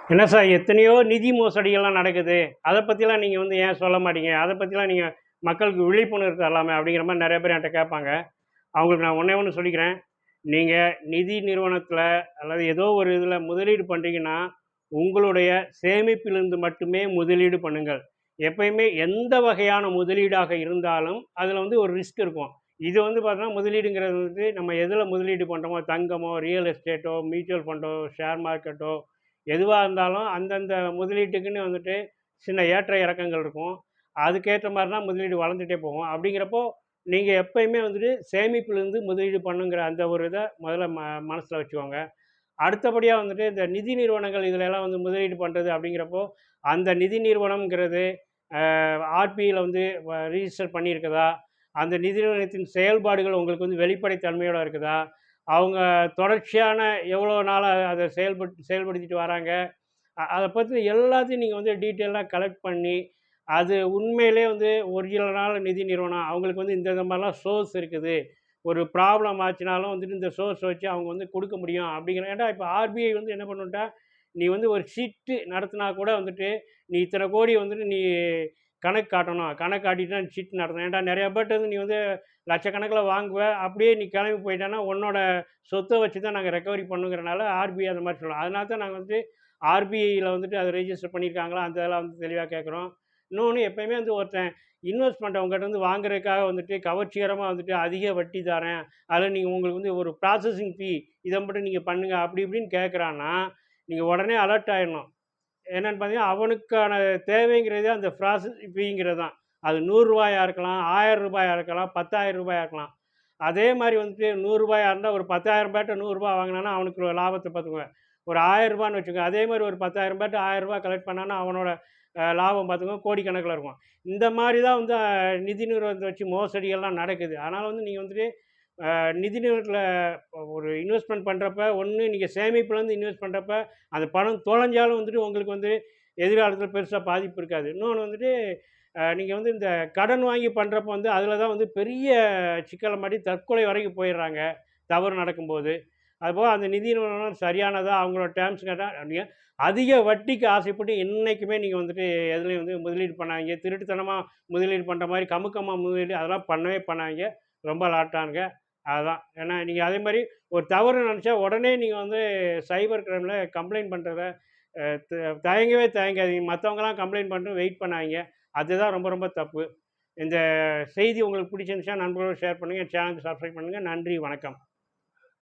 என்ன சார் எத்தனையோ நிதி மோசடிகள்லாம் நடக்குது. அத பத்திலாம் நீங்க ஏன் சொல்ல மாட்டீங்க? அத பத்திலாம் நீங்க மக்களுக்கு விழிப்புணர்வு தரலாமே! அப்படிங்கிற மாரி நெறைய பேர் என்ட்ட கேட்பாங்க. அவங்களுக்கு நான் ஒண்ணே ஒண்ணு சொல்லிக்கிறேன். நீங்க நிதி நிறுவனத்தில அல்லது ஏதோ ஒரு இதில முதலீடு பண்றீங்கன்னா, உங்களுடைய சேமிப்பிலிருந்து மட்டுமே முதலீடு பண்ணுங்கள். எப்பயுமே எந்த வகையான முதலீடாக இருந்தாலும், அதில ஒரு ரிஸ்க் இருக்கும். இது பார்த்தீங்கன்னா, முதலீடுங்கிறது நம்ம எதில முதலீடு பண்றோமோ, தங்கமோ, ரியல் எஸ்டேட்டோ, மியூச்சுவல் ஃபண்டோ, ஷேர் மார்க்கெட்டோ எதுவா இருந்தாலும் அந்தந்த முதலீட்டுக்குன்னு சின்ன ஏற்ற இறக்கங்கள் இருக்கும். அதுக்கேற்ற மாரி தான் முதலீடு வளர்ந்துட்டே போகும். அப்படிங்கிறப்போ, நீங்க எப்பயுமே சேமிப்பிலிருந்து முதலீடு பண்ணுங்கிற அந்த ஒரு இத முதல்ல மனசுல வச்சுக்கோங்க. அடுத்தபடியா இந்த நிதி நிறுவனங்கள் இதுலலாம் முதலீடு பண்றது அப்படிங்கிறப்போ, அந்த நிதி நிறுவனம்ங்கிறது ஆர்பிஐல ரிஜிஸ்டர் பண்ணியிருக்குதா? அந்த நிதி நிறுவனத்தின் செயல்பாடுகள் உங்களுக்கு வெளிப்படை தன்மையோட இருக்குதா? அவங்க தொடர்ச்சியான எவ்வளோ நாளா அத செயல்படுத்திட்டு வராங்க? அத பத்தி எல்லாத்தையும் நீங்க டீட்டெயிலா கலெக்ட் பண்ணி, அது உண்மையிலேயே ஒரிஜினலான நிதி நிறுவனம். அவங்களுக்கு இந்த இந்த மாரிலாம் சோர்ஸ் இருக்குது. ஒரு ப்ராப்ளம் ஆச்சுனாலும் இந்த சோர்ஸ் வச்சு அவங்க குடுக்க முடியும் அப்படிங்கிற ஏன்டா இப்ப ஆர்பிஐ என்ன பண்ணும்ட்டா, நீ ஒரு சீட்டு நடத்தினா கூட நீ இத்தனை கோடி நீ கணக்கு காட்டணும். கணக்கு காட்டிட்டு தான் சீட்டு நடத்தணும். ஏன்டா நெறைய பேர்ட்ட நீ லட்சக்கணக்கில வாங்குவ. அப்படியே நீ கிளம்பி போயிட்டன்னா, உன்னோட சொத்த வச்சு தான் நாங்க ரெக்கவரி பண்ணுங்கிறனால ஆர்பிஐ அந்த மாரி சொல்லும். அதனால தான் நாங்க ஆர்பிஐல அத ரெஜிஸ்டர் பண்ணியிருக்காங்களா? அந்த இதெல்லாம் தெளிவா கேட்குறோம். இன்னொன்னு எப்பயுமே ஒருத்தன் இன்வெஸ்ட்மெண்ட் உங்ககிட்ட வாங்குறதுக்காக கவர்ச்சிகரமா அதிக வட்டி தரேன். அதில நீங்க உங்களுக்கு ஒரு ப்ராசஸிங் ஃபீ இத மட்டும் நீங்க பண்ணுங்க. அப்படி இப்படின்னு கேட்குறான்னா, நீங்க உடனே அலர்ட் ஆயிடணும். என்னன்னு பார்த்தீங்கன்னா, அவனுக்கான தேவைங்கிறதே அந்த ப்ராசஸ் ஃபீங்கிறது தான். அது ரூ. 100 இருக்கலாம், ரூ. 1000 இருக்கலாம், ரூ. 10,000 இருக்கலாம். அதே மாரி ரூ. 100 இருந்தா ஒரு 10,000 பேர்ட்ட ரூ. 100 வாங்குனான்னா, அவனுக்கு ஒரு லாபத்த பார்த்துக்கோங்க. ஒரு ரூ. 1000ன்னு வச்சுக்கோங்க. அதே மாரி ஒரு 10,000 பேர்ட்ட ரூ. 1000 கலெக்ட் பண்ணான்னா, அவனோட லாபம் பார்த்துக்கோங்க கோடிக்கணக்கில இருக்கும். இந்த மாரி தான் நிதி நிறுவனத்த வச்சு மோசடிகள்லாம் நடக்குது. அதனால நீங்க நிதி நிறுவனத்தில ஒரு இன்வெஸ்ட்மென்ட் பண்றப்ப, ஒண்ணு நீங்க சேமிப்புலேருந்து இன்வெஸ்ட் பண்றப்ப, அந்த பணம் தொலைஞ்சாலும் உங்களுக்கு எதிர்காலத்தில பெருசா பாதிப்பு இருக்காது. இன்னொன்னு நீங்க இந்த கடன் வாங்கி பண்றப்ப அதில தான் பெரிய சிக்கல்ல மாட்டி தற்கொலை வரைக்கும் போயிர்றாங்க, தவறு நடக்கும்போது. அதுபோக அந்த நிதி நிறுவனம் சரியானதா, அவங்களோட டேர்ம்ஸ் கேட்டா நீங்க அதிக வட்டிக்கு ஆசைப்பட்டு என்னைக்குமே நீங்க எதுலயும் முதலீடு பண்ணாதீங்க. திருட்டுத்தனமா முதலீடு பண்ற மாரி கமுக்கமா முதலீடு அதெல்லாம் பண்ணவே பண்ணாதீங்க. ரொம்ப லாட்டானுங்க. அதுதான். ஏன்னா, நீங்க அதே மாரி ஒரு தவறு நெனச்சா உடனே நீங்க சைபர் கிரைம்ல கம்ப்ளைண்ட் பண்றத அ த தயங்கவே தயங்காதீங்க. மத்தவங்கலாம் கம்ப்ளைண்ட் பண்ணிட்டு வெயிட் பண்ணாதீங்க. அதுதான் ரொம்ப ரொம்ப தப்பு. இந்த செய்தி உங்களுக்கு பிடிச்சிருந்துச்சுன்னா நண்பர்களோட ஷேர் பண்ணுங்க. சேனலுக்கு சப்ஸ்கிரைப் பண்ணுங்க. நன்றி, வணக்கம்.